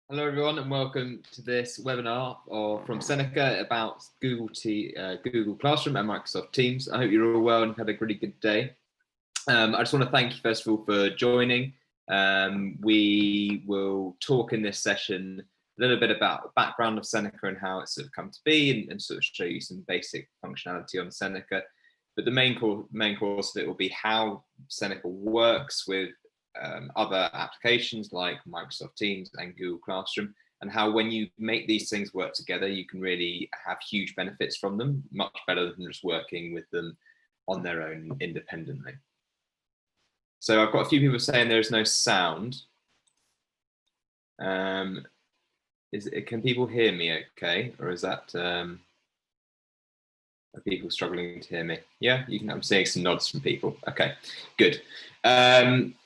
Hello everyone and welcome to this webinar from Seneca about Google Classroom and Microsoft Teams. I hope you're all well and had a really good day. I just want to thank you first of all for joining. We will talk in this session a little bit about the background of Seneca and how it's sort of come to be and sort of show you some basic functionality on Seneca. But the main course of it will be how Seneca works with other applications like Microsoft Teams and Google Classroom, and how when you make these things work together, you can really have huge benefits from them, much better than just working with them on their own independently. So I've got a few people saying there's no sound. Can people hear me okay? Or is that, are people struggling to hear me? Yeah, I'm seeing some nods from people. Okay, good.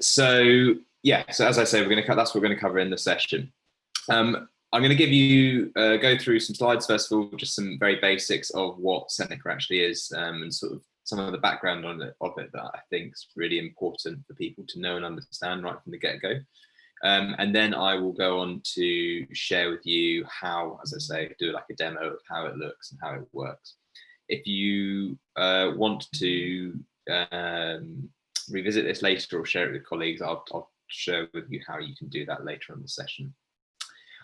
So as I say, that's what we're going to cover in the session. I'm going to give you go through some slides first of all, just some very basics of what Seneca actually is, and sort of some of the background of it that I think is really important for people to know and understand right from the get-go. And then I will go on to share with you how, as I say, do like a demo of how it looks and how it works. If you want to revisit this later or share it with colleagues, I'll share with you how you can do that later on the session.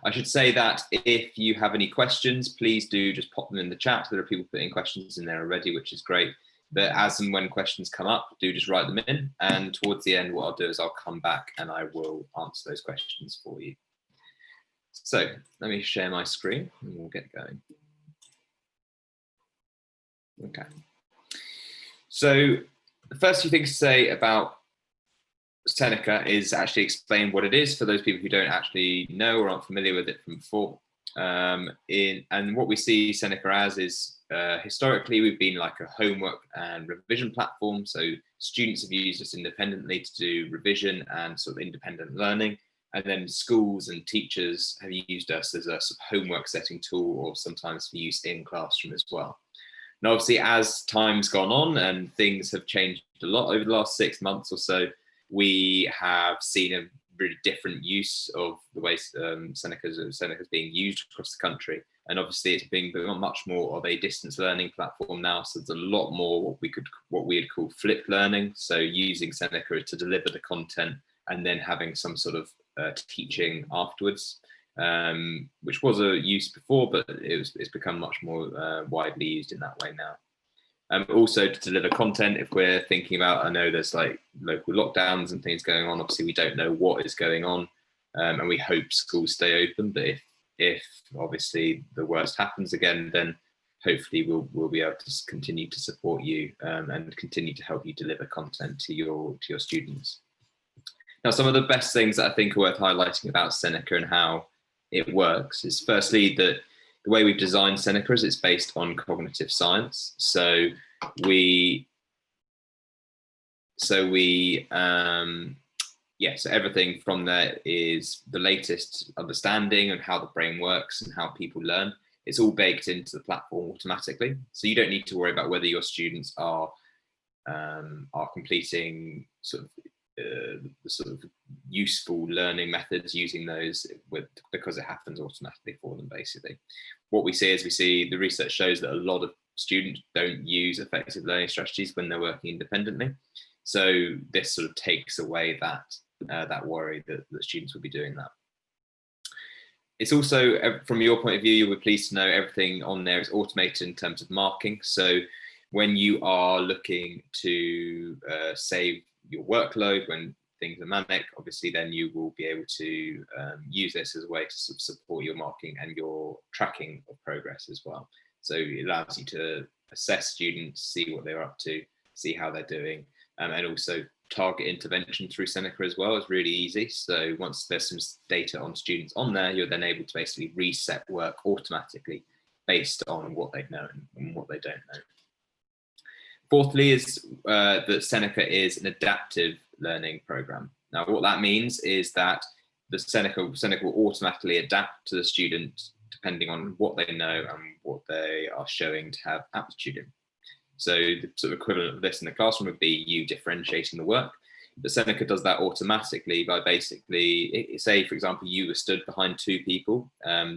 I should say that if you have any questions, please do just pop them in the chat. There are people putting questions in there already, which is great. But as and when questions come up, do just write them in. And towards the end, what I'll do is I'll come back and I will answer those questions for you. So let me share my screen and we'll get going. Okay. So the first few things to say about Seneca is actually explain what it is for those people who don't actually know or aren't familiar with it from before. And what we see Seneca as is historically we've been like a homework and revision platform. So students have used us independently to do revision and sort of independent learning. And then schools and teachers have used us as a sort of homework setting tool or sometimes for use in classroom as well. And obviously, as time's gone on and things have changed a lot over the last 6 months or so, we have seen a really different use of the way Seneca's being used across the country. And obviously, it's being much more of a distance learning platform now. So there's a lot more what we'd call flipped learning. So using Seneca to deliver the content and then having some sort of teaching afterwards. Which was a use before, but it's become much more widely used in that way now. Also to deliver content, if we're thinking about, I know there's like local lockdowns and things going on, obviously we don't know what is going on, and we hope schools stay open, but if obviously the worst happens again, then hopefully we'll be able to continue to support you and continue to help you deliver content to your students. Now, some of the best things that I think are worth highlighting about Seneca and how it works is firstly that the way we've designed Seneca is it's based on cognitive science. So everything from there is the latest understanding of how the brain works and how people learn. It's all baked into the platform automatically. So you don't need to worry about whether your students are completing the sort of useful learning methods using those because it happens automatically for them. Basically, what we see the research shows that a lot of students don't use effective learning strategies when they're working independently. So this sort of takes away that worry that students will be doing that. It's also, from your point of view, you'll be pleased to know everything on there is automated in terms of marking. So when you are looking to save your workload when things are manic, obviously then you will be able to use this as a way to sort of support your marking and your tracking of progress as well. So it allows you to assess students, see what they're up to, see how they're doing, and also target intervention through Seneca as well is really easy. So once there's some data on students on there, you're then able to basically reset work automatically based on what they know and what they don't know. Fourthly is that Seneca is an adaptive learning program. Now, what that means is that the Seneca will automatically adapt to the student depending on what they know and what they are showing to have aptitude in. So the sort of equivalent of this in the classroom would be you differentiating the work. But Seneca does that automatically by basically, say, for example, you were stood behind two people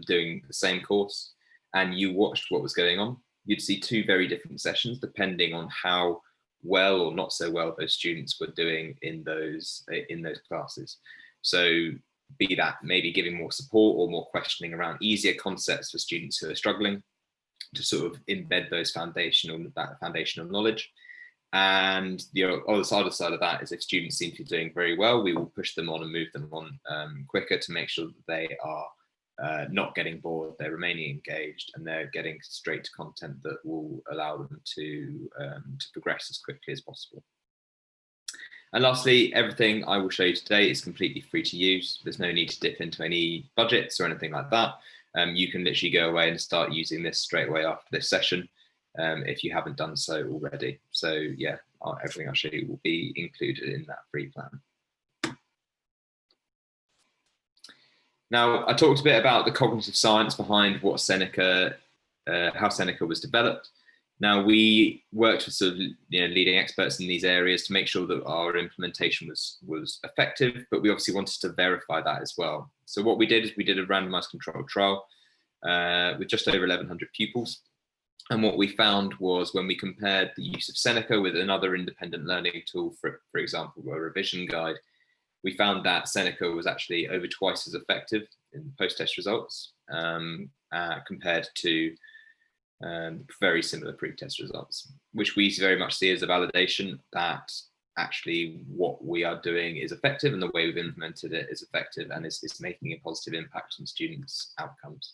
doing the same course and you watched what was going on. You'd see two very different sessions depending on how well or not so well those students were doing in those classes. So be that maybe giving more support or more questioning around easier concepts for students who are struggling to sort of embed that foundational knowledge. And the other side of that is if students seem to be doing very well, we will push them on and move them on quicker to make sure that they are not getting bored, they're remaining engaged, and they're getting straight to content that will allow them to progress as quickly as possible. And lastly, everything I will show you today is completely free to use. There's no need to dip into any budgets or anything like that. You can literally go away and start using this straight away after this session if you haven't done so already. So yeah, everything I'll show you will be included in that free plan. Now, I talked a bit about the cognitive science behind what Seneca, how Seneca was developed. Now, we worked with sort of leading experts in these areas to make sure that our implementation was effective, but we obviously wanted to verify that as well. So what we did is we did a randomized controlled trial with just over 1,100 pupils. And what we found was when we compared the use of Seneca with another independent learning tool, for example, a revision guide, we found that Seneca was actually over twice as effective in post-test results compared to very similar pre-test results, which we very much see as a validation that actually what we are doing is effective and the way we've implemented it is effective and is making a positive impact on students' outcomes.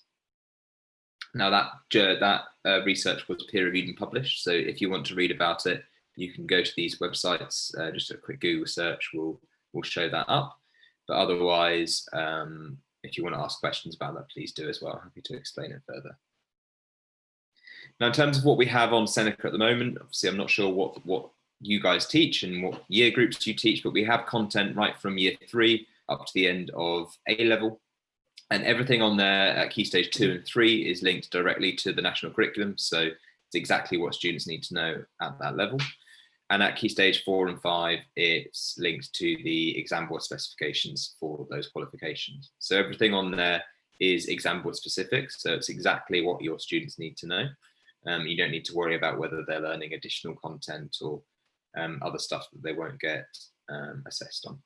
Now that research was peer-reviewed and published, so if you want to read about it, you can go to these websites. Just a quick Google search will show that up. But otherwise, if you want to ask questions about that, please do as well. Happy to explain it further. Now, in terms of what we have on Seneca at the moment, obviously, I'm not sure what you guys teach and what year groups you teach, but we have content right from year 3 up to the end of A-level. And everything on there at Key Stage 2 and 3 is linked directly to the national curriculum. So it's exactly what students need to know at that level. And at Key Stage 4 and 5, it's linked to the exam board specifications for those qualifications. So everything on there is exam board specific. So it's exactly what your students need to know. You don't need to worry about whether they're learning additional content or other stuff that they won't get assessed on.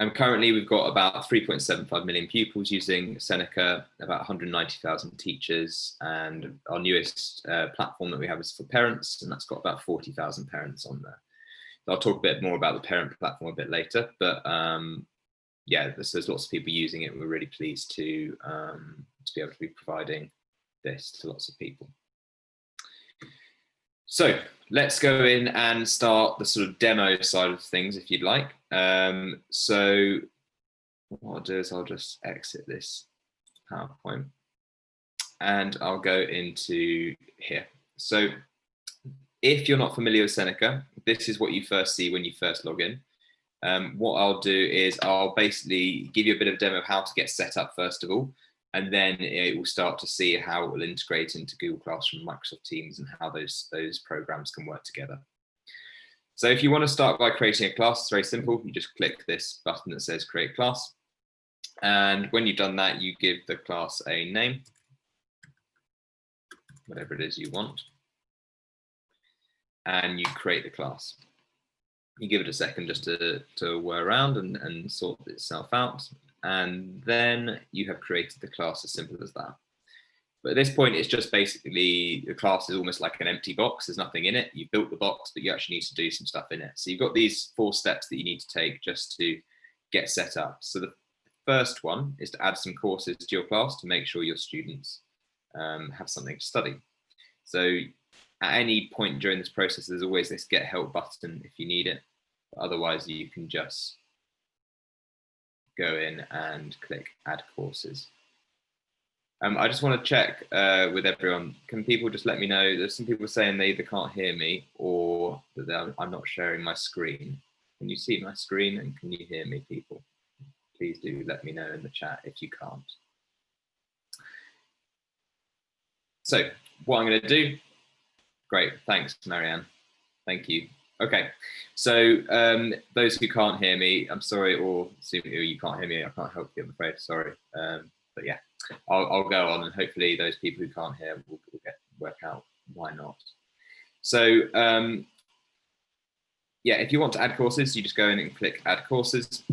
And currently we've got about 3.75 million pupils using Seneca, about 190,000 teachers, and our newest platform that we have is for parents, and that's got about 40,000 parents on there. I'll talk a bit more about the parent platform a bit later, but yeah, there's lots of people using it. We're really pleased to be able to be providing this to lots of people. So let's go in and start the sort of demo side of things, if you'd like. So what I'll do is I'll just exit this PowerPoint and I'll go into here. So if you're not familiar with Seneca, this is what you first see when you first log in. What I'll do is I'll basically give you a bit of a demo of how to get set up first of all, and then it will start to see how it will integrate into Google Classroom, Microsoft Teams, and how those programs can work together. So if you want to start by creating a class, it's very simple. You just click this button that says create class. And when you've done that, you give the class a name, whatever it is you want, and you create the class. You give it a second just to whir around and sort itself out. And then you have created the class, as simple as that. But at this point, it's just basically the class is almost like an empty box. There's nothing in it. You've built the box, but you actually need to do some stuff in it. So you've got these 4 steps that you need to take just to get set up. So the first one is to add some courses to your class to make sure your students have something to study. So at any point during this process, there's always this get help button if you need it. But otherwise, you can just go in and click add courses. I just want to check with everyone. Can people just let me know? There's some people saying they either can't hear me or that I'm not sharing my screen. Can you see my screen and can you hear me, people? Please do let me know in the chat if you can't. So what I'm going to do, great, thanks, Marianne. Thank you. Okay, so those who can't hear me, I'm sorry, or you can't hear me, I can't help you, I'm afraid, sorry. But yeah, I'll go on, and hopefully those people who can't hear will work out why not. So yeah, if you want to add courses, you just go in and click add courses.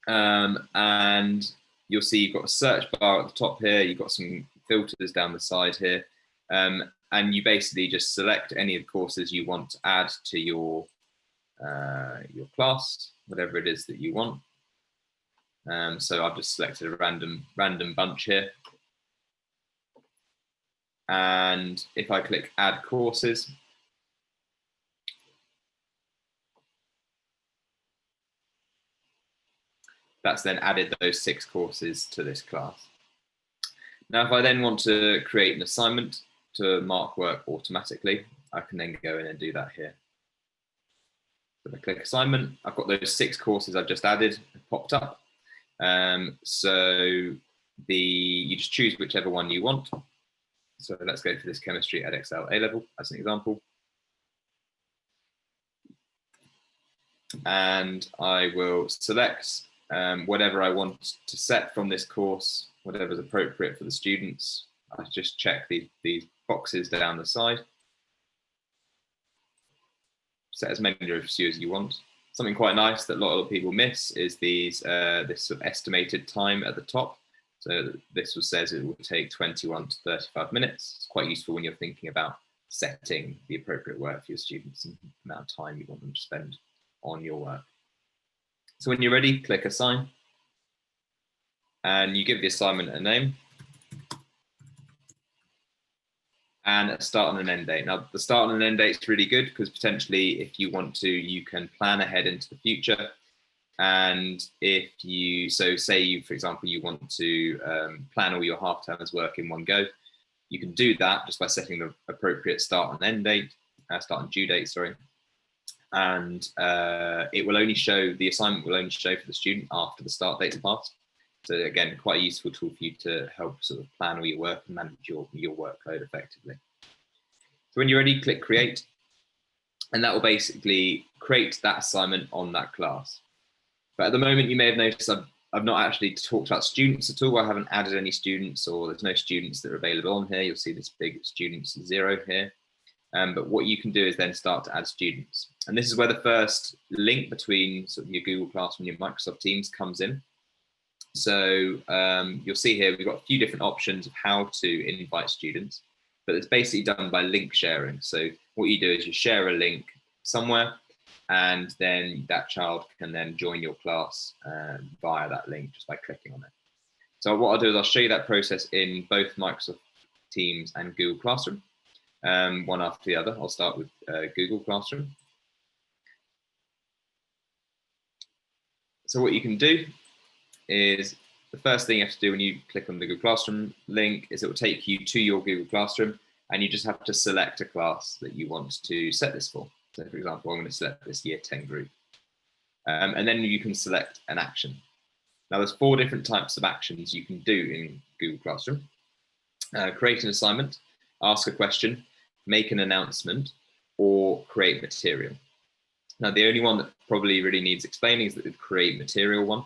And you'll see you've got a search bar at the top here, you've got some filters down the side here. And you basically just select any of the courses you want to add to your class, whatever it is that you want. So I've just selected a random bunch here. And if I click add courses, that's then added those 6 courses to this class. Now, if I then want to create an assignment to mark work automatically, I can then go in and do that here. So I click assignment, I've got those 6 courses I've just added popped up. So you just choose whichever one you want. So let's go for this chemistry Edexcel A-level as an example. And I will select whatever I want to set from this course, whatever is appropriate for the students. I just check these boxes down the side. Set as many of you as you want. Something quite nice that a lot of people miss is this sort of estimated time at the top. So this says it will take 21 to 35 minutes. It's quite useful when you're thinking about setting the appropriate work for your students and the amount of time you want them to spend on your work. So when you're ready, click assign. And you give the assignment a name. And a start and an end date. Now, the start and an end date is really good because potentially if you want to, you can plan ahead into the future. And if you, so say you, for example, you want to plan all your half-termers work in one go, you can do that just by setting the appropriate start and end date, start and due date, sorry. And it will only show, the assignment will only show for the student after the start date's passed. So again, quite a useful tool for you to help sort of plan all your work and manage your workload effectively. So when you're ready, click create, and that will basically create that assignment on that class. But at the moment, you may have noticed I've not actually talked about students at all. I haven't added any students, or there's no students that are available on here. You'll see this big students 0 here. But what you can do is then start to add students. And this is where the first link between sort of your Google Classroom and your Microsoft Teams comes in. So you'll see here, we've got a few different options of how to invite students, but it's basically done by link sharing. So what you do is you share a link somewhere, and then that child can then join your class via that link just by clicking on it. So what I'll do is I'll show you that process in both Microsoft Teams and Google Classroom, one after the other. I'll start with Google Classroom. So what you can do is the first thing you have to do when you click on the Google Classroom link is it will take you to your Google Classroom, and you just have to select a class that you want to set this for. So for example, I'm going to select this Year 10 group. And then you can select an action. Now there's 4 different types of actions you can do in Google Classroom. Create an assignment, ask a question, make an announcement, or create material. Now the only one that probably really needs explaining is the create material one.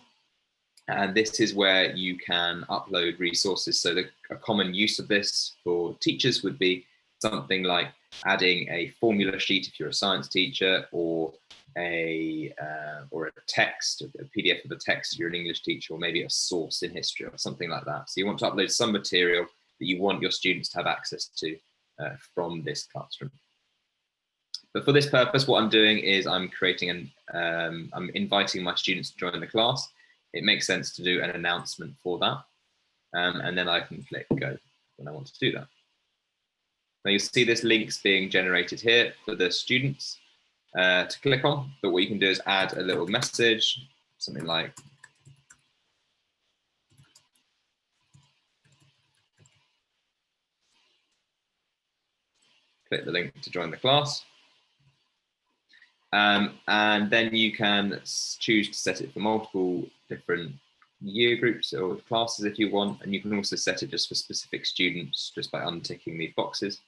And this is where you can upload resources. So a common use of this for teachers would be something like adding a formula sheet if you're a science teacher, or a text, a PDF of a text if you're an English teacher, or maybe a source in history or something like that. So you want to upload some material that you want your students to have access to from this classroom. But for this purpose, what I'm doing is I'm creating I'm inviting my students to join the class. It makes sense to do an announcement for that. And then I can click go when I want to do that. Now you'll see this links being generated here for the students to click on. But what you can do is add a little message, something like, click the link to join the class. And then you can choose to set it for multiple different year groups or classes if you want, and you can also set it just for specific students just by unticking these boxes.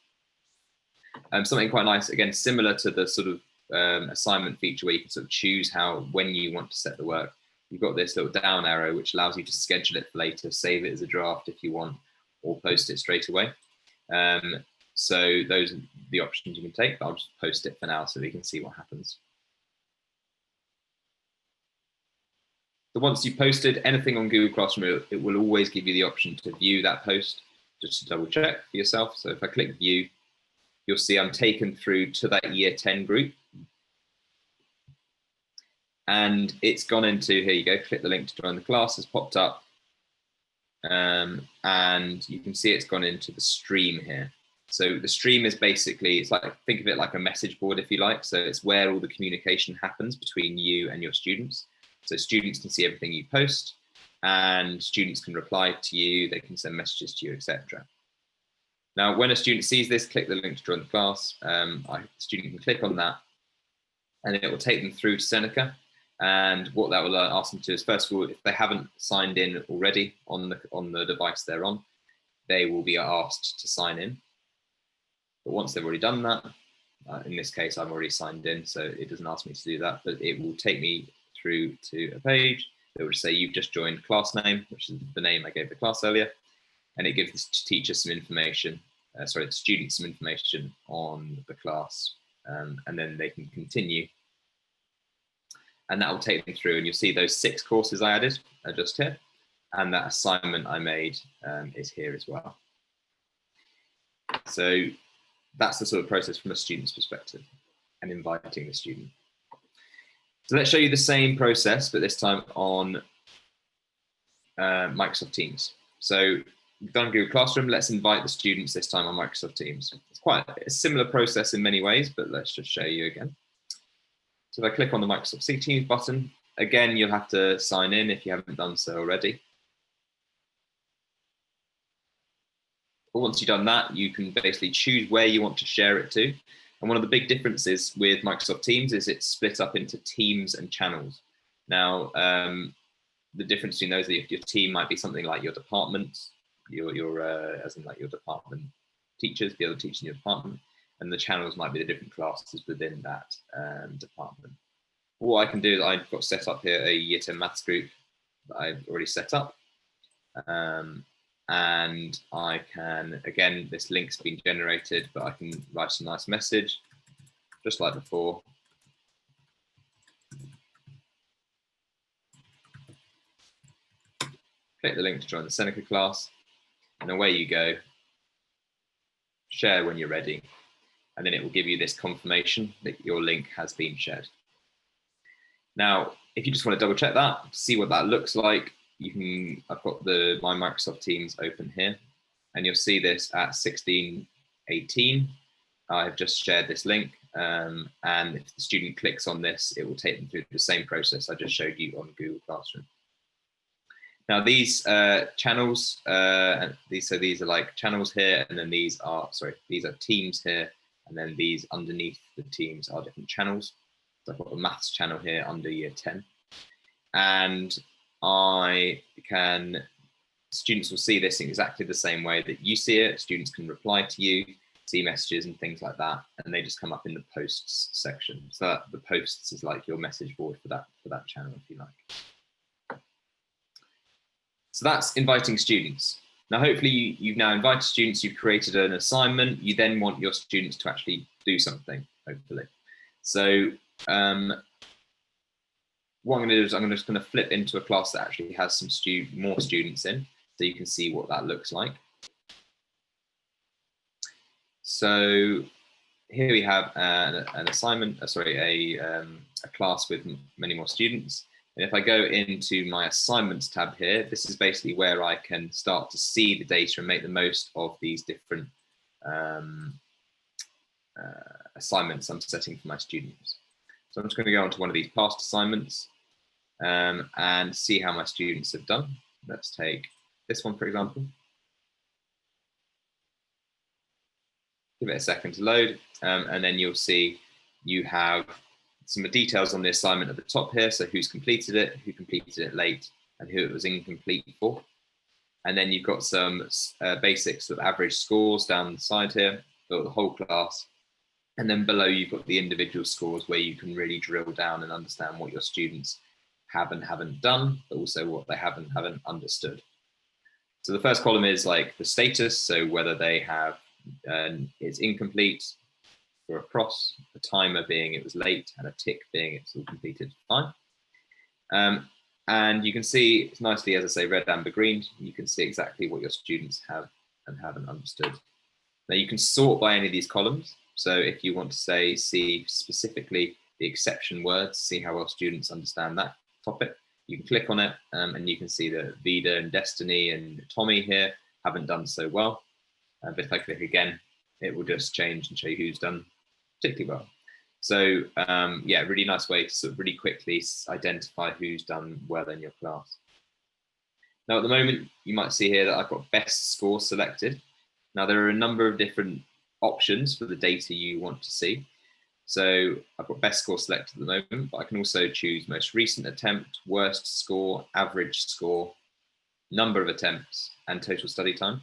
Something quite nice, again, similar to the sort of assignment feature where you can sort of choose when you want to set the work. You've got this little down arrow which allows you to schedule it for later, save it as a draft if you want, or post it straight away. So those are the options you can take, but I'll just post it for now so we can see what happens. So once you've posted anything on Google Classroom, it will always give you the option to view that post, just to double check for yourself. So if I click view, you'll see I'm taken through to that year 10 group. And it's gone into, here you go, click the link to join the class, has popped up. And you can see it's gone into the stream here. So the stream is basically, it's like, think of it like a message board, if you like. So it's where all the communication happens between you and your students. So students can see everything you post, and students can reply to you, they can send messages to you, etc. Now, when a student sees this, click the link to join the class. The student can click on that, and it will take them through to Seneca. And what that will ask them to do is, first of all, if they haven't signed in already on the device they're on, they will be asked to sign in. But once they've already done that, in this case, I've already signed in, so it doesn't ask me to do that, but it will take me through to a page that will say you've just joined class name, which is the name I gave the class earlier, and it gives the teacher some information, the student some information on the class, and then they can continue. And that will take them through, and you'll see those 6 courses I added are just here, and that assignment I made is here as well. So that's the sort of process from a student's perspective and inviting the student. So let's show you the same process, but this time on Microsoft Teams. So we've done Google Classroom, let's invite the students this time on Microsoft Teams. It's quite a similar process in many ways, but let's just show you again. So if I click on the Microsoft Teams button, again, you'll have to sign in if you haven't done so already. But once you've done that, you can basically choose where you want to share it to. And one of the big differences with Microsoft Teams is it's split up into teams and channels. Now, the difference between those is your team might be something like your department, as in like your department teachers, the other teachers in your department, and the channels might be the different classes within that department. What I can do is I've got set up here a Year 10 Maths group that I've already set up. And I can, again, this link's been generated, but I can write a nice message, just like before. Click the link to join the Seneca class, and away you go. Share when you're ready, and then it will give you this confirmation that your link has been shared. Now, if you just want to double check that, see what that looks like, you can, I've got my Microsoft Teams open here, and you'll see this at 16:18. I've just shared this link, and if the student clicks on this, it will take them through the same process I just showed you on Google Classroom. Now these channels, these are like channels here, and then these are teams here, and then these underneath the teams are different channels. So I've got a maths channel here under Year 10, and students will see this in exactly the same way that you see it. Students can reply to you, see messages and things like that, and they just come up in the posts section. So the posts is like your message board for that channel, if you like. So that's inviting students. Now, hopefully you've now invited students, you've created an assignment, you then want your students to actually do something, hopefully. So what I'm going to do is I'm just going to flip into a class that actually has some more students in, so you can see what that looks like. So here we have an assignment, a class with many more students. And if I go into my assignments tab here, this is basically where I can start to see the data and make the most of these different assignments I'm setting for my students. So I'm just going to go on to one of these past assignments and see how my students have done. Let's take this one, for example. Give it a second to load, and then you'll see you have some details on the assignment at the top here. So who's completed it, who completed it late, and who it was incomplete for. And then you've got some basics of average scores down the side here for the whole class. And then below you've got the individual scores where you can really drill down and understand what your students have and haven't done, but also what they have and haven't understood. So the first column is like the status, so whether they have, it's incomplete for a cross, a timer being it was late, and a tick being it's all completed fine. And you can see it's nicely, as I say, red, amber, green. You can see exactly what your students have and haven't understood. Now you can sort by any of these columns. So if you want to say, see specifically the exception words, see how well students understand that topic, you can click on it and you can see that Vida and Destiny and Tommy here haven't done so well. But if I click again, it will just change and show you who's done particularly well. So yeah, really nice way to sort of really quickly identify who's done well in your class. Now at the moment, you might see here that I've got best score selected. Now there are a number of different options for the data you want to see. So I've got best score selected at the moment, but I can also choose most recent attempt, worst score, average score, number of attempts, and total study time.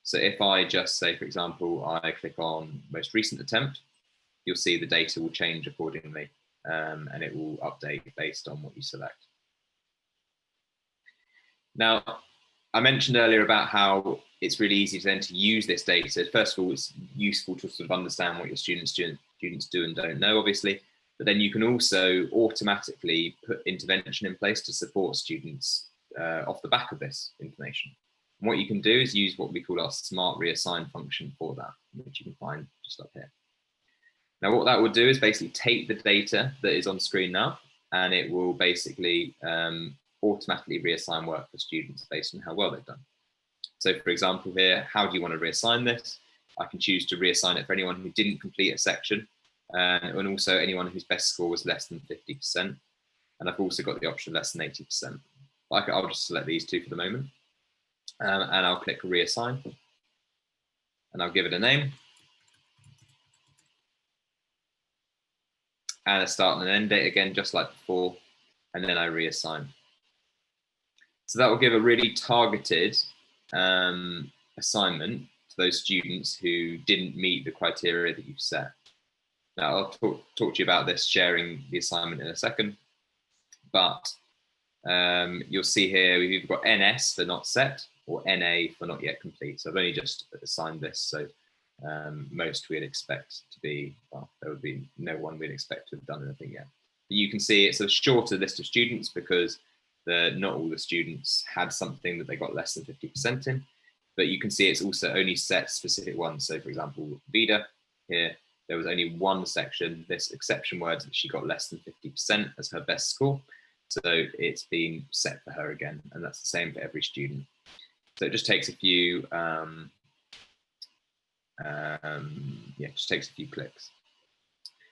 So if I just say, for example, I click on most recent attempt, you'll see the data will change accordingly and it will update based on what you select. Now, I mentioned earlier about how it's really easy then to use this data. First of all, it's useful to sort of understand what your students do and don't know, obviously, but then you can also automatically put intervention in place to support students off the back of this information. And what you can do is use what we call our smart reassign function for that, which you can find just up here. Now, what that will do is basically take the data that is on screen now, and it will basically automatically reassign work for students based on how well they've done. So for example here, how do you want to reassign this? I can choose to reassign it for anyone who didn't complete a section and also anyone whose best score was less than 50%. And I've also got the option less than 80%. I'll just select these two for the moment and I'll click reassign and I'll give it a name. And a start and an end date again, just like before, and then I reassign. So that will give a really targeted assignment to those students who didn't meet the criteria that you've set. Now I'll talk to you about this sharing the assignment in a second, but you'll see here we've either got NS for not set or NA for not yet complete. So I've only just assigned this, so most we'd expect to be, well, there would be no one we'd expect to have done anything yet. But you can see it's a shorter list of students because not all the students had something that they got less than 50% in, but you can see it's also only set specific ones. So for example, Vida here, there was only one section, this exception words, that she got less than 50% as her best score. So it's been set for her again, and that's the same for every student. So it just takes a few, just takes a few clicks.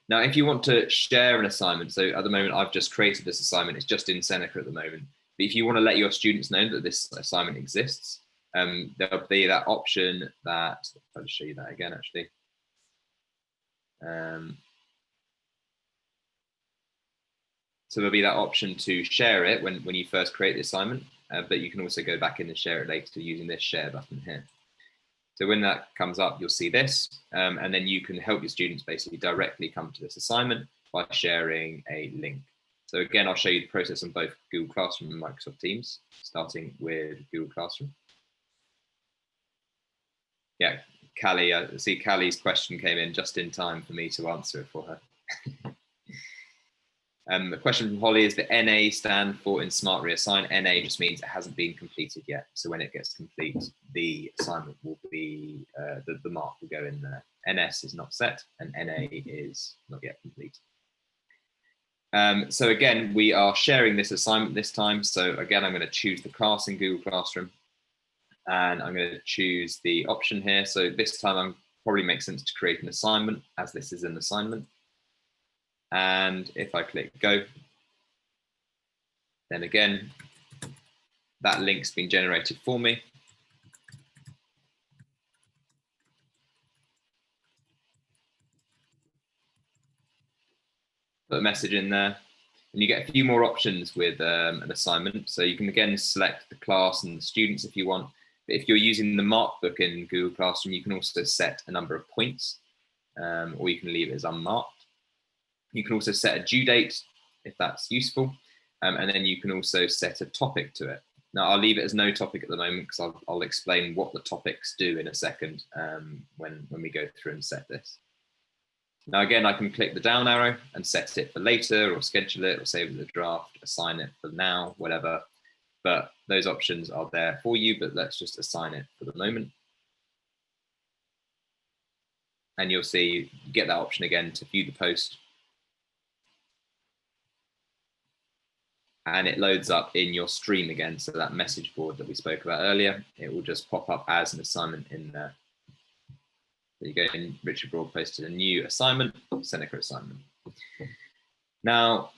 Now, if you want to share an assignment, so at the moment I've just created this assignment, it's just in Seneca at the moment. But if you want to let your students know that this assignment exists, there'll be that option that, I'll just show you that again actually. So there'll be that option to share it when you first create the assignment, but you can also go back in and share it later using this share button here. So when that comes up, you'll see this, and then you can help your students basically directly come to this assignment by sharing a link. So again, I'll show you the process on both Google Classroom and Microsoft Teams, starting with Google Classroom. Yeah, Callie, I see Callie's question came in just in time for me to answer it for her. The question from Holly is the NA stand for in Smart Reassign. NA just means it hasn't been completed yet. So when it gets complete, the assignment will be, the mark will go in there. NS is not set and NA is not yet complete. So again, we are sharing this assignment this time. So again, I'm going to choose the class in Google Classroom and I'm going to choose the option here. So this time I'm probably makes sense to create an assignment as this is an assignment. And if I click go, then again, that link's been generated for me. Put a message in there, and you get a few more options with an assignment. So you can again select the class and the students if you want. But if you're using the mark book in Google Classroom, you can also set a number of points. or you can leave it as unmarked. You can also set a due date if that's useful, and then you can also set a topic to it. Now I'll leave it as no topic at the moment because I'll explain what the topics do in a second when we go through and set this. Now again, I can click the down arrow and set it for later, or schedule it, or save it as a draft, assign it for now, whatever. But those options are there for you, but let's just assign it for the moment. And you'll see, you get that option again to view the post. And it loads up in your stream again. So that message board that we spoke about earlier, it will just pop up as an assignment in there. There you go, and Richard Broad posted a new assignment, Seneca assignment. Now,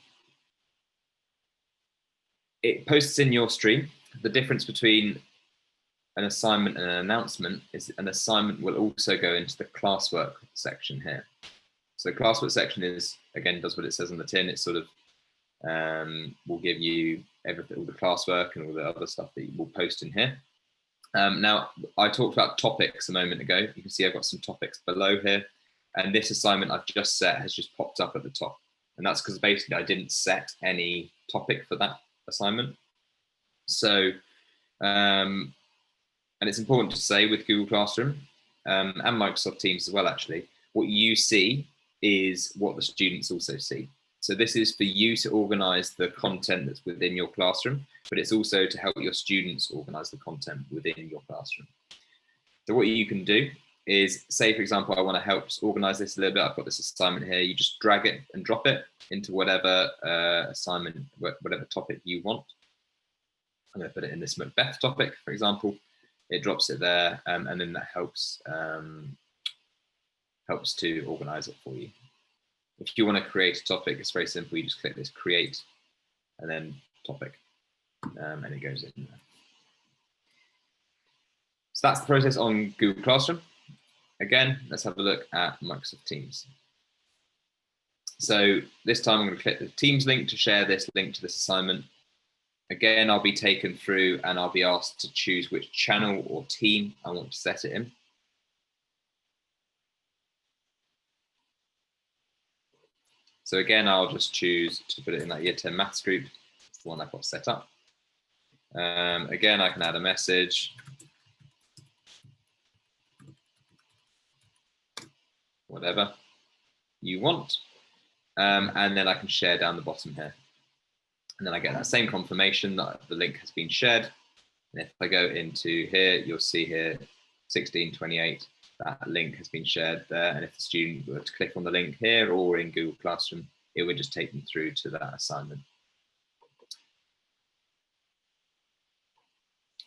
it posts in your stream. The difference between an assignment and an announcement is an assignment will also go into the classwork section here. So the classwork section is, again, does what it says on the tin. It's sort of will give you everything, all the classwork and all the other stuff that you will post in here. Now, I talked about topics a moment ago. You can see I've got some topics below here. And this assignment I've just set has just popped up at the top. And that's because basically I didn't set any topic for that assignment. So, and it's important to say with Google Classroom and Microsoft Teams as well, actually, what you see is what the students also see. So this is for you to organize the content that's within your classroom, but it's also to help your students organize the content within your classroom. So what you can do is, say, for example, I want to help organize this a little bit. I've got this assignment here. You just drag it and drop it into whatever assignment, whatever topic you want. I'm going to put it in this Macbeth topic, for example. It drops it there, and then that helps to organize it for you. If you want to create a topic, it's very simple. You just click this create and then topic, and it goes in there. So that's the process on Google Classroom. Again, let's have a look at Microsoft Teams. So this time I'm going to click the Teams link to share this link to this assignment. Again, I'll be taken through and I'll be asked to choose which channel or team I want to set it in. So again, I'll just choose to put it in that Year 10 Maths group. It's the one I've got set up. Again, I can add a message. Whatever you want. And then I can share down the bottom here. And then I get that same confirmation that the link has been shared. And if I go into here, you'll see here 1628, that link has been shared there. And if the student were to click on the link here or in Google Classroom, it would just take them through to that assignment.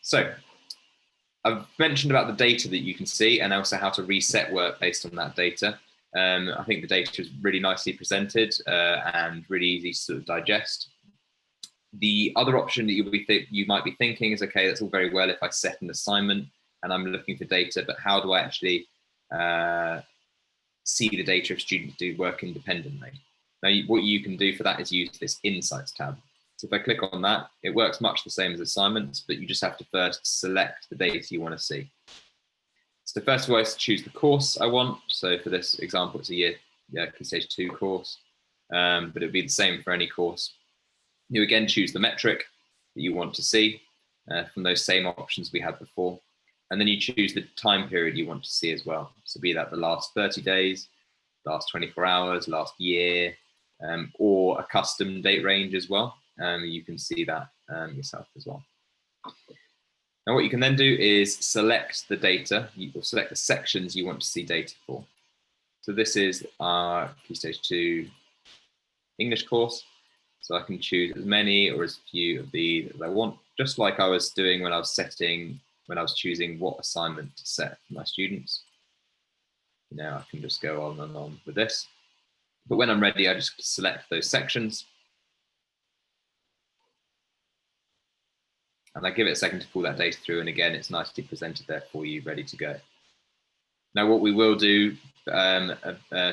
So I've mentioned about the data that you can see and also how to reset work based on that data. I think the data is really nicely presented and really easy to sort of digest. The other option that you might be thinking is, okay, that's all very well if I set an assignment and I'm looking for data, but how do I actually see the data if students do work independently? Now, what you can do for that is use this Insights tab. So if I click on that, it works much the same as assignments, but you just have to first select the data you want to see. So first of all, I choose the course I want. So for this example, it's a Key Stage 2 course, but it would be the same for any course. You again choose the metric that you want to see from those same options we had before. And then you choose the time period you want to see as well. So be that the last 30 days, last 24 hours, last year, or a custom date range as well. You can see that yourself as well. Now what you can then do is select the data, or select the sections you want to see data for. So this is our Key Stage 2 English course. So I can choose as many or as few of these as I want, just like I was doing when I was choosing what assignment to set for my students. Now I can just go on and on with this. But when I'm ready, I just select those sections. And I give it a second to pull that data through. And again, it's nicely presented there for you, ready to go. Now, what we will do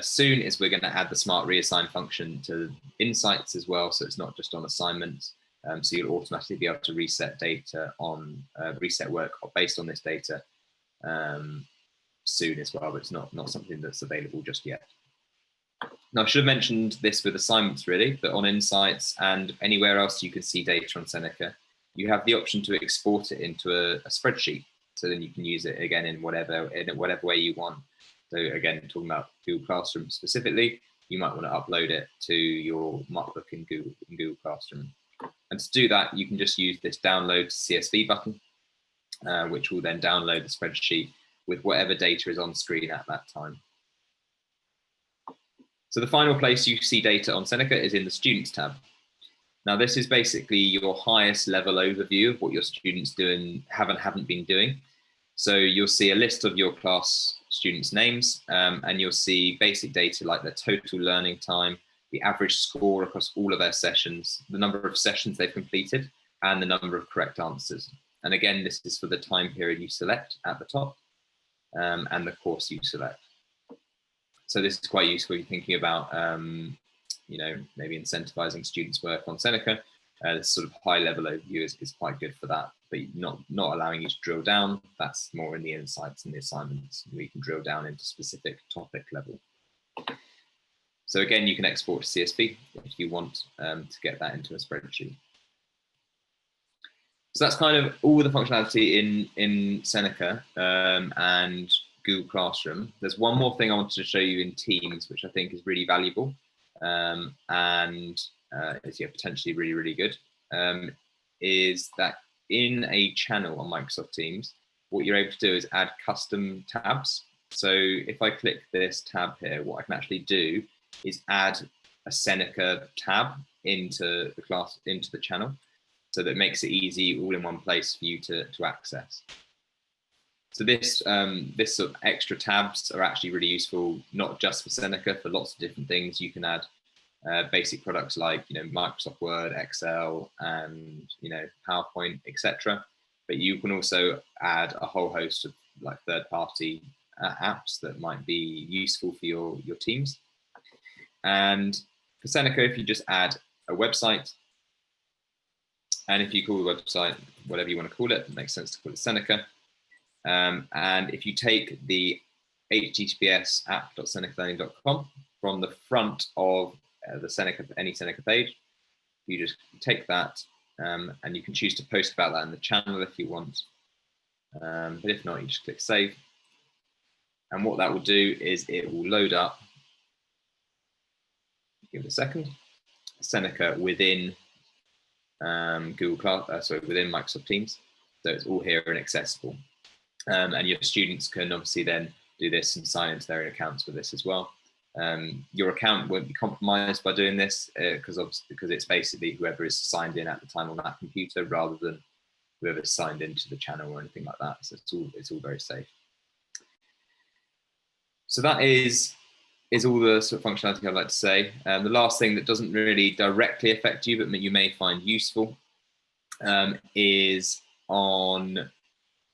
soon is we're going to add the smart reassign function to Insights as well. So it's not just on assignments. So you'll automatically be able to reset data on reset work based on this data soon as well, but it's not something that's available just yet. Now, I should have mentioned this with assignments really, but on Insights and anywhere else you can see data on Seneca, you have the option to export it into a spreadsheet. So then you can use it again in whatever way you want. So again, talking about Google Classroom specifically, you might want to upload it to your Markbook in Google Classroom. And to do that, you can just use this download CSV button, which will then download the spreadsheet with whatever data is on screen at that time. So the final place you see data on Seneca is in the Students tab. Now, this is basically your highest level overview of what your students do and haven't been doing. So you'll see a list of your class students' names, and you'll see basic data like their total learning time, the average score across all of their sessions, the number of sessions they've completed, and the number of correct answers. And again, this is for the time period you select at the top, and the course you select. So this is quite useful if you're thinking about, you know, maybe incentivizing students' work on Seneca. This sort of high-level overview is quite good for that, but not allowing you to drill down. That's more in the insights and the assignments, where you can drill down into specific topic level. So again, you can export to CSV if you want to get that into a spreadsheet. So that's kind of all the functionality in Seneca and Google Classroom. There's one more thing I wanted to show you in Teams, which I think is really valuable and is potentially really good, is that in a channel on Microsoft Teams, what you're able to do is add custom tabs. So if I click this tab here, what I can actually do is add a Seneca tab into the channel, so that makes it easy all in one place for you to access. So this sort of extra tabs are actually really useful, not just for Seneca, for lots of different things. You can add basic products like Microsoft Word, Excel, and PowerPoint, etc. But you can also add a whole host of like third-party apps that might be useful for your teams. And for Seneca, if you just add a website, and if you call the website whatever you want to call it, it makes sense to call it Seneca. And if you take the https app.senecalearning.com from the front of any Seneca page, you just take that, and you can choose to post about that in the channel if you want. But if not, you just click save. And what that will do is it will load up, give it a second, Seneca within within Microsoft Teams. So it's all here and accessible. And your students can obviously then do this and sign into their own accounts with this as well. Your account won't be compromised by doing this because it's basically whoever is signed in at the time on that computer rather than whoever's signed into the channel or anything like that. So it's all very safe. So that is all the sort of functionality I'd like to say. The last thing that doesn't really directly affect you, but you may find useful, is on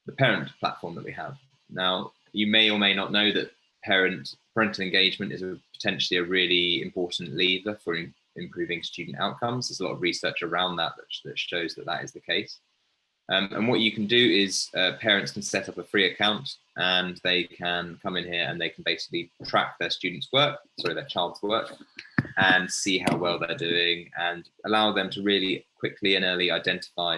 the parent platform that we have. Now, you may or may not know that parental engagement is potentially a really important lever for improving student outcomes. There's a lot of research around that shows that is the case. And what you can do is parents can set up a free account, and they can come in here and they can basically track their child's work, and see how well they're doing, and allow them to really quickly and early identify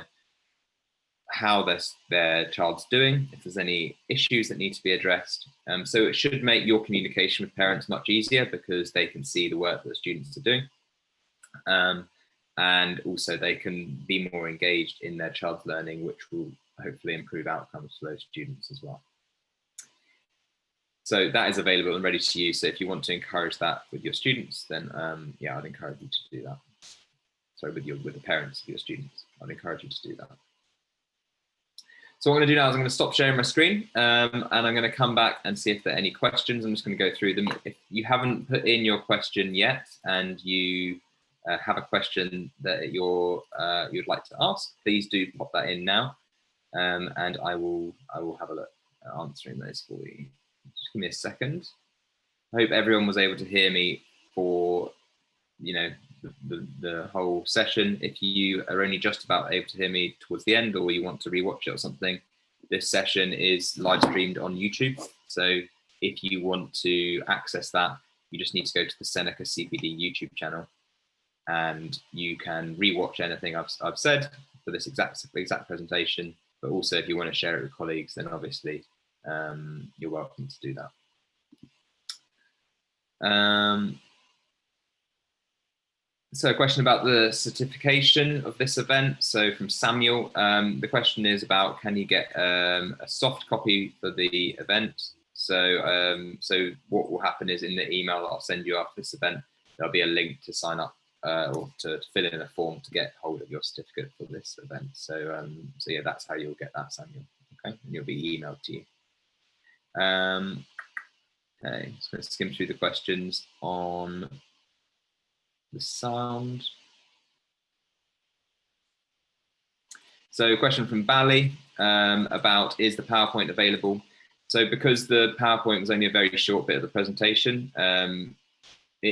how their child's doing, if there's any issues that need to be addressed. So it should make your communication with parents much easier because they can see the work that the students are doing. And also they can be more engaged in their child's learning, which will hopefully improve outcomes for those students as well. So that is available and ready to use. So if you want to encourage that with your students, then I'd encourage you to do that. Sorry, with the parents of your students, I'd encourage you to do that. So what I'm going to do now is I'm going to stop sharing my screen, and I'm going to come back and see if there are any questions. I'm just going to go through them. If you haven't put in your question yet and you have a question that you'd like to ask, please do pop that in now, and I will have a look at answering those for you. Just give me a second. I hope everyone was able to hear me for the whole session. If you are only just about able to hear me towards the end, or you want to rewatch it or something, this session is live streamed on YouTube, So if you want to access that, you just need to go to the Seneca CPD YouTube channel, and you can rewatch anything I've said for this exact presentation. But also, if you want to share it with colleagues, then obviously you're welcome to do that. So a question about the certification of this event. So from Samuel, the question is about, can you get a soft copy for the event? So, so what will happen is, in the email that I'll send you after this event, there'll be a link to sign up or to fill in a form to get hold of your certificate for this event. So, so yeah, that's how you'll get that, Samuel. Okay, and you'll be emailed to you. Okay, just going to skim through the questions on the sound. So a question from Bally about, is the PowerPoint available? So because the PowerPoint was only a very short bit of the presentation, it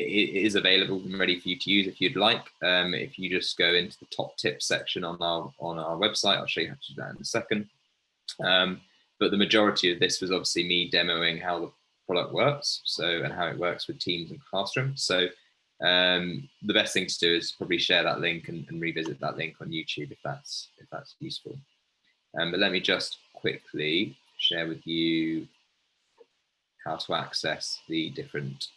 is available and ready for you to use if you'd like. If you just go into the top tips section on our website, I'll show you how to do that in a second. But the majority of this was obviously me demoing how the product works, and how it works with Teams and Classroom. So the best thing to do is probably share that link and revisit that link on YouTube if that's useful. But let me just quickly share with you how to access the different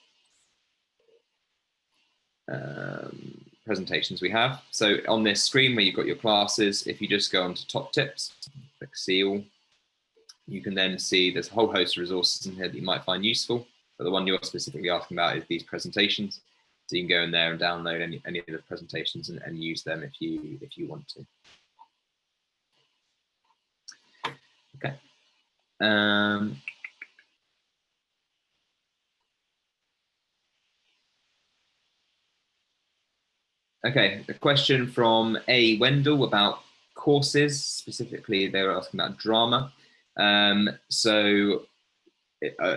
presentations we have. So on this screen where you've got your classes, if you just go on to top tips, click see all, you can then see there's a whole host of resources in here that you might find useful, but the one you're specifically asking about is these presentations. So you can go in there and download any of the presentations and use them if you want to. Okay. Okay, a question from A. Wendell about courses. Specifically, they were asking about drama. So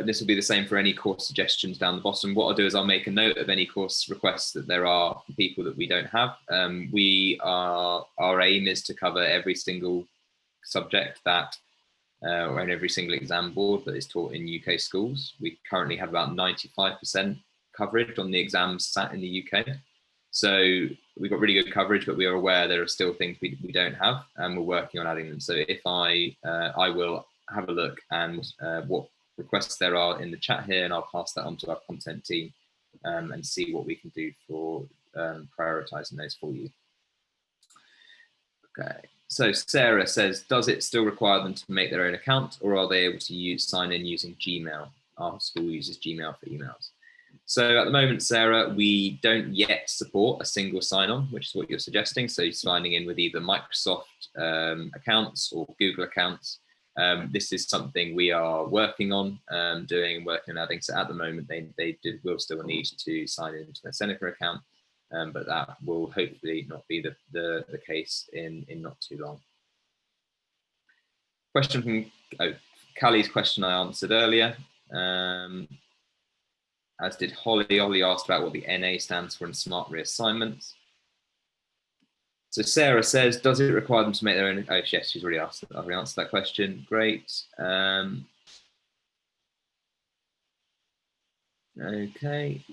this will be the same for any course suggestions down the bottom. What I'll do is I'll make a note of any course requests that there are for people that we don't have. Our aim is to cover every single subject that, or every single exam board that is taught in UK schools. We currently have about 95% coverage on the exams sat in the UK. So we've got really good coverage, but we are aware there are still things we don't have, and we're working on adding them. So if I will have a look and what requests there are in the chat here, and I'll pass that on to our content team and see what we can do for prioritizing those for you. Okay, so Sarah says, does it still require them to make their own account, or are they able to sign in using Gmail? Our school uses Gmail for emails. So at the moment, Sarah, we don't yet support a single sign-on, which is what you're suggesting. So you're signing in with either Microsoft accounts or Google accounts. This is something we are working on working on adding. So at the moment, they will still need to sign into their Seneca account, but that will hopefully not be the case in not too long. Question from Callie's question I answered earlier. As did Holly. Holly asked about what the NA stands for in smart reassignments. So Sarah says, does it require them to make their own? Oh, yes, she's already asked. I've already answered that question. Great. Okay.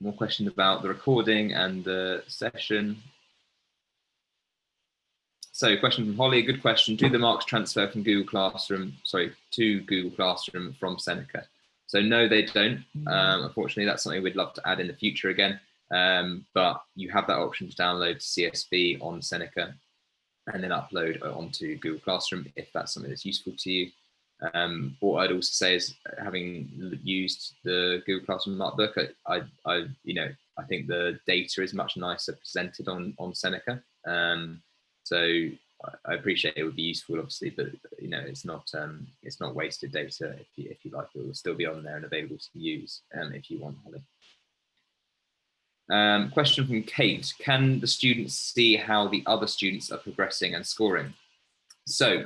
More questions about the recording and the session. So question from Holly, a good question. Do the marks transfer from Google Classroom, to Google Classroom from Seneca? So no, they don't. Unfortunately, that's something we'd love to add in the future again. But you have that option to download CSV on Seneca and then upload onto Google Classroom if that's something that's useful to you. What I'd also say is, having used the Google Classroom Markbook, I think the data is much nicer presented on Seneca. So I appreciate it would be useful, obviously, but it's not wasted data. If you like, it will still be on there and available to use if you want, Holly. Question from Kate: can the students see how the other students are progressing and scoring? So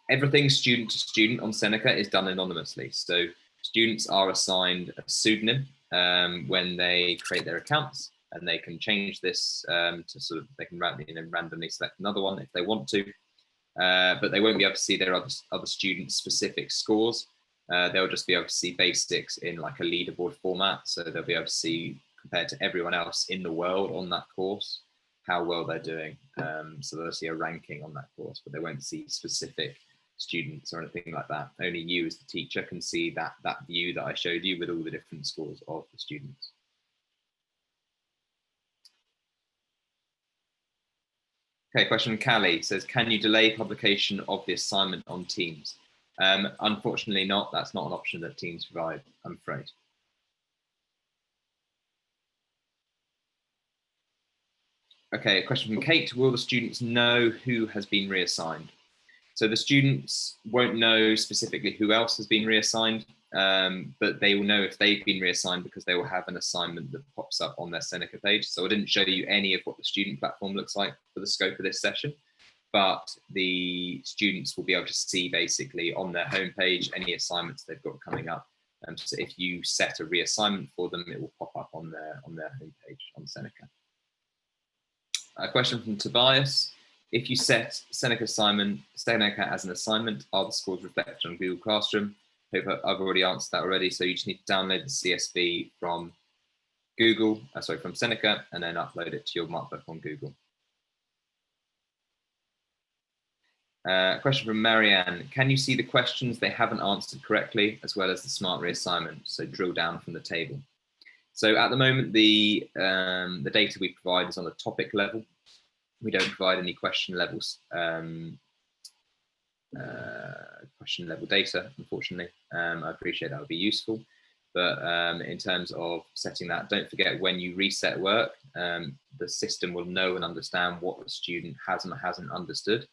everything student to student on Seneca is done anonymously. So students are assigned a pseudonym when they create their accounts, and they can change this to they can randomly select another one if they want to. but they won't be able to see their other students' specific scores. They'll just be able to see basics in like a leaderboard format. So they'll be able to see, compared to everyone else in the world on that course, how well they're doing. So they'll see a ranking on that course, but they won't see specific students or anything like that. Only you as the teacher can see that view that I showed you with all the different scores of the students. Okay, question from Callie says, can you delay publication of the assignment on Teams? Unfortunately not. That's not an option that Teams provide, I'm afraid. Okay, a question from Kate. Will the students know who has been reassigned? So the students won't know specifically who else has been reassigned, but they will know if they've been reassigned because they will have an assignment that pops up on their Seneca page. So I didn't show you any of what the student platform looks like for the scope of this session, but the students will be able to see basically on their homepage any assignments they've got coming up. So if you set a reassignment for them, it will pop up on their homepage on Seneca. A question from Tobias. If you set Seneca as an assignment, are the scores reflected on Google Classroom? Hope I've already answered that already. So you just need to download the CSV from from Seneca, and then upload it to your markbook on Google. Question from Marianne. Can you see the questions they haven't answered correctly, as well as the smart reassignment? So drill down from the table. So at the moment, the data we provide is on the topic level. We don't provide any question level data, unfortunately. I appreciate that would be useful, but in terms of setting that, don't forget when you reset work, the system will know and understand what the student has and hasn't understood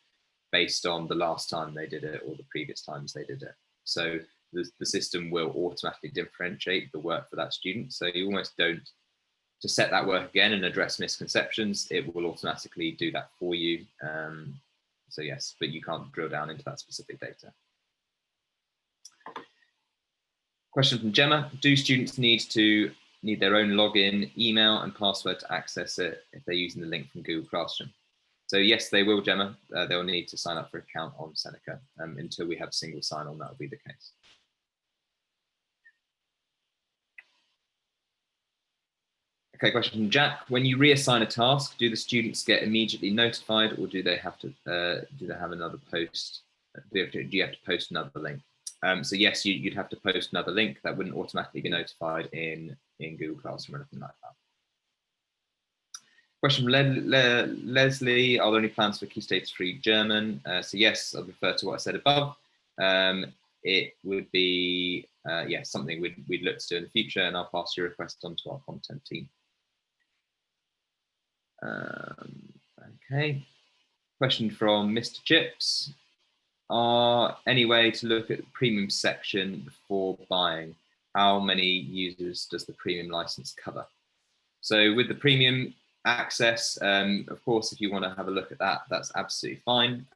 based on the last time they did it or the previous times they did it. So the system will automatically differentiate the work for that student. So you almost don't, to set that work again and address misconceptions, it will automatically do that for you. So yes, but you can't drill down into that specific data. Question from Gemma. Do students need their own login, email and password to access it if they're using the link from Google Classroom? So yes, they will, Gemma. They'll need to sign up for an account on Seneca. Until we have single sign-on, that will be the case. Okay, question from Jack. When you reassign a task, do the students get immediately notified, or do they have to have another post? Do you have to post another link? So yes, you'd have to post another link. That wouldn't automatically be notified in Google Classroom or anything like that. Question from Leslie. Are there any plans for Key Stage 3 German? So yes, I'll refer to what I said above. It would be yes, something we'd look to do in the future, and I'll pass your request on to our content team. Okay, question from Mr. Chips. Any way to look at the premium section before buying? How many users does the premium license cover? So with the premium access, of course, if you want to have a look at that, that's absolutely fine.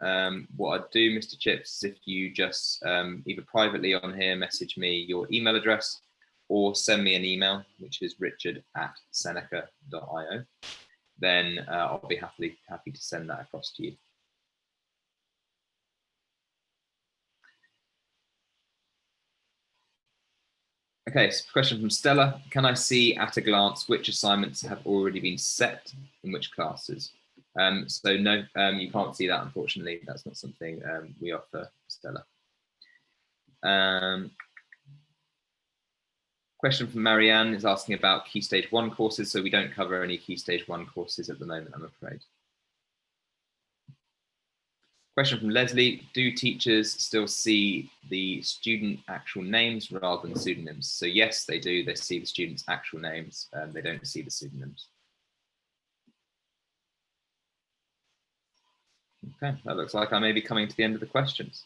What I'd do, Mr. Chips, is if you just either privately on here message me your email address or send me an email, which is richard@seneca.io, then I'll be happy to send that across to you. Okay, so question from Stella. Can I see at a glance which assignments have already been set in which classes? So no, you can't see that, unfortunately. That's not something we offer, Stella. Question from Marianne is asking about Key Stage 1 courses. So we don't cover any Key Stage 1 courses at the moment, I'm afraid. Question from Leslie. Do teachers still see the student actual names rather than pseudonyms? So yes, they do. They see the students' actual names. They don't see the pseudonyms. Okay, that looks like I may be coming to the end of the questions.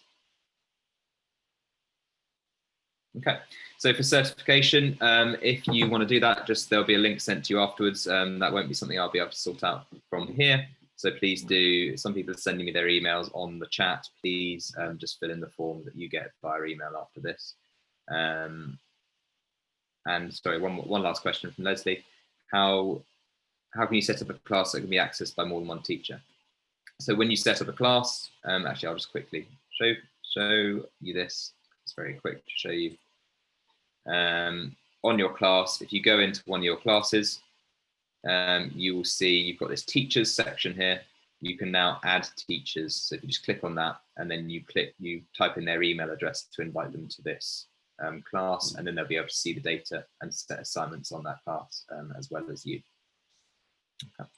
Okay, so for certification, if you want to do that, there'll be a link sent to you afterwards. That won't be something I'll be able to sort out from here. So please do, some people are sending me their emails on the chat. Please just fill in the form that you get via email after this. And sorry, one last question from Leslie. How can you set up a class that can be accessed by more than one teacher? So when you set up a class, actually, I'll just quickly show you this. It's very quick to show you. On your class, if you go into one of your classes, you will see you've got this teachers section here. You can now add teachers. So if you just click on that, and then you type in their email address to invite them to this class, and then they'll be able to see the data and set assignments on that class as well as you. Okay.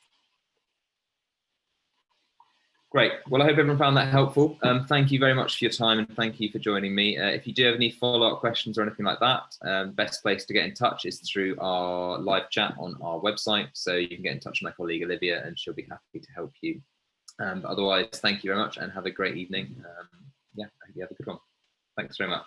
Great. Well, I hope everyone found that helpful. Thank you very much for your time, and thank you for joining me. If you do have any follow-up questions or anything like that, best place to get in touch is through our live chat on our website. So you can get in touch with my colleague Olivia, and she'll be happy to help you. But otherwise, thank you very much, and have a great evening. Yeah, I hope you have a good one. Thanks very much.